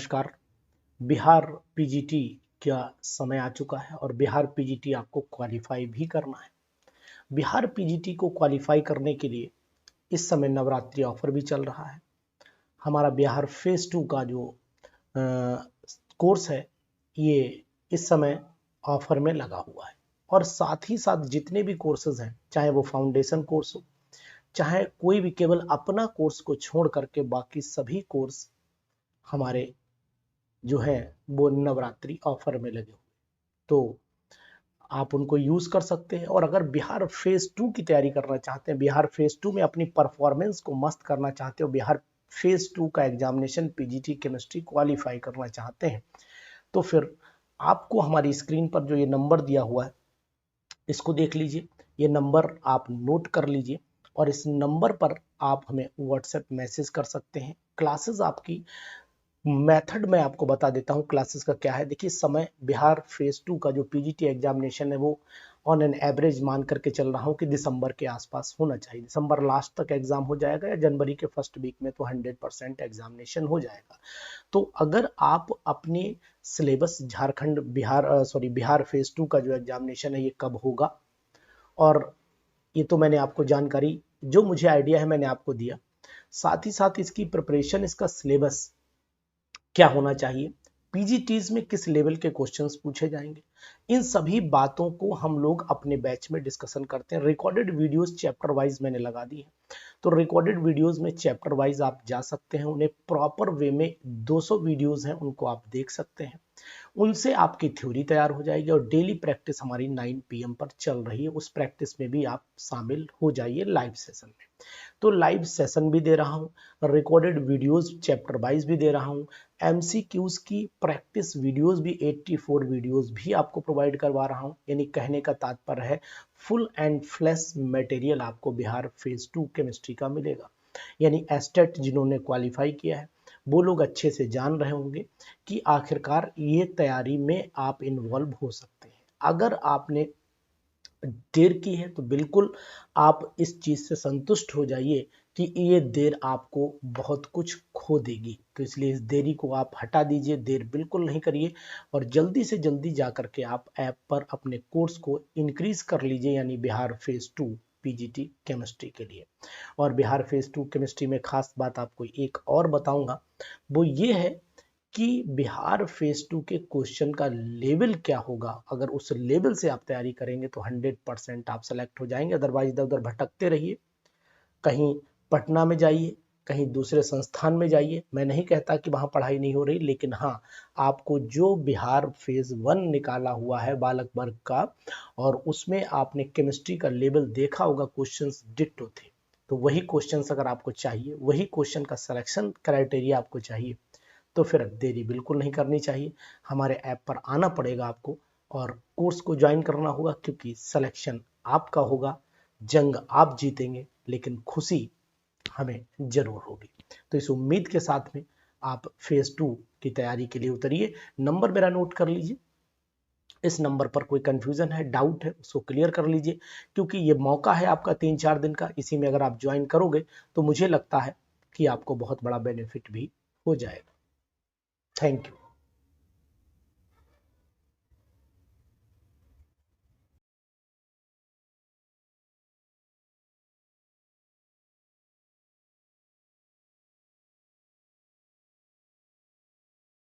नमस्कार। बिहार पीजीटी का समय आ चुका है और बिहार पीजीटी आपको क्वालिफाई भी करना है। बिहार पीजीटी को क्वालिफाई करने के लिए इस समय नवरात्रि ऑफर भी चल रहा है। हमारा बिहार फेज 2 का जो कोर्स है ये इस समय ऑफर में लगा हुआ है और साथ ही साथ जितने भी कोर्सेज हैं, चाहे वो फाउंडेशन कोर्स हो, चाहे कोई भी, केवल अपना कोर्स को छोड़ करके बाकी सभी कोर्स हमारे जो है वो नवरात्रि ऑफर में लगे हुए, तो आप उनको यूज कर सकते हैं। और अगर बिहार फेज 2 की तैयारी करना चाहते हैं, बिहार फेज 2 में अपनी परफॉर्मेंस को मस्त करना चाहते हो, बिहार फेज 2 का एग्जामिनेशन पीजीटी केमिस्ट्री क्वालिफाई करना चाहते हैं, तो फिर आपको हमारी स्क्रीन पर जो ये नंबर दिया हुआ है इसको देख लीजिए। ये नंबर आप नोट कर लीजिए और इस नंबर पर आप हमें व्हाट्सएप मैसेज कर सकते हैं। क्लासेस आपकी मेथड मैं आपको बता देता हूँ क्लासेस का क्या है। देखिए, समय बिहार फेज 2 का जो पीजीटी एग्जामिनेशन है वो ऑन एन एवरेज मान करके चल रहा हूँ कि दिसंबर के आसपास होना चाहिए। दिसंबर लास्ट तक एग्जाम हो जाएगा या जनवरी के फर्स्ट वीक में तो 100% एग्जामिनेशन हो जाएगा। तो अगर आप अपने सिलेबस झारखंड बिहार फेज 2 का जो एग्जामिनेशन है ये कब होगा, और ये तो मैंने आपको जानकारी, जो मुझे आइडिया है मैंने आपको दिया। साथ ही साथ इसकी प्रिपरेशन, इसका सिलेबस क्या होना चाहिए, पीजीटीज में किस लेवल के क्वेश्चंस पूछे जाएंगे, इन सभी बातों को हम लोग अपने बैच में डिस्कशन करते हैं। रिकॉर्डेड वीडियोस चैप्टर वाइज मैंने लगा दी है, तो रिकॉर्डेड वीडियोस में चैप्टर वाइज आप जा सकते हैं, उन्हें प्रॉपर वे में 200 वीडियोस हैं उनको आप देख सकते हैं, उनसे आपकी थ्योरी तैयार हो जाएगी। और डेली प्रैक्टिस हमारी 9 PM पर चल रही है, उस प्रैक्टिस में भी आप शामिल हो जाइए लाइव सेशन में। तो लाइव सेशन भी दे रहा हूँ, रिकॉर्डेड वीडियोस चैप्टर वाइज भी दे रहा हूँ, एमसीक्यूज की प्रैक्टिस वीडियोस भी 84 वीडियोस भी आपको प्रोवाइड करवा रहा हूँ। यानी कहने का तात्पर्य है फुल एंड फ्लैश मटेरियल आपको बिहार फेज 2 केमिस्ट्री का मिलेगा। यानी एस्टेट जिन्होंने क्वालिफाई किया है वो लोग अच्छे से जान रहे होंगे कि आखिरकार ये तैयारी में आप इन्वॉल्व हो सकते हैं। अगर आपने देर की है तो बिल्कुल आप इस चीज से संतुष्ट हो जाइए कि ये देर आपको बहुत कुछ खो देगी, तो इसलिए इस देरी को आप हटा दीजिए, देर बिल्कुल नहीं करिए और जल्दी से जल्दी जा करके आप ऐप पर अपने कोर्स को इंक्रीज कर लीजिए, यानी बिहार फेज 2 पीजीटी केमिस्ट्री के लिए। और बिहार फेज 2 केमिस्ट्री में खास बात आपको एक और बताऊंगा, वो ये है कि बिहार फेज 2 के क्वेश्चन का लेवल क्या होगा। अगर उस लेवल से आप तैयारी करेंगे तो 100% आप सेलेक्ट हो जाएंगे। अदरवाइज इधर उधर भटकते रहिए, कहीं पटना में जाइए, कहीं दूसरे संस्थान में जाइए। मैं नहीं कहता कि वहां पढ़ाई नहीं हो रही, लेकिन हाँ, आपको जो बिहार फेज 1 निकाला हुआ है बालक वर्ग का, और उसमें आपने केमिस्ट्री का लेवल देखा होगा, क्वेश्चंस डिट्टो थे, तो वही क्वेश्चंस अगर आपको चाहिए, वही क्वेश्चन का सिलेक्शन क्राइटेरिया आपको चाहिए, तो फिर देरी बिल्कुल नहीं करनी चाहिए। हमारे ऐप पर आना पड़ेगा आपको और कोर्स को ज्वाइन करना होगा, क्योंकि सिलेक्शन आपका होगा, जंग आप जीतेंगे, लेकिन खुशी हमें जरूर होगी। तो इस उम्मीद के साथ में आप फेज 2 की तैयारी के लिए उतरिए। नंबर मेरा नोट कर लीजिए, इस नंबर पर कोई कंफ्यूजन है, डाउट है, उसको क्लियर कर लीजिए, क्योंकि ये मौका है आपका 3-4 दिन का। इसी में अगर आप ज्वाइन करोगे तो मुझे लगता है कि आपको बहुत बड़ा बेनिफिट भी हो जाएगा। Thank you.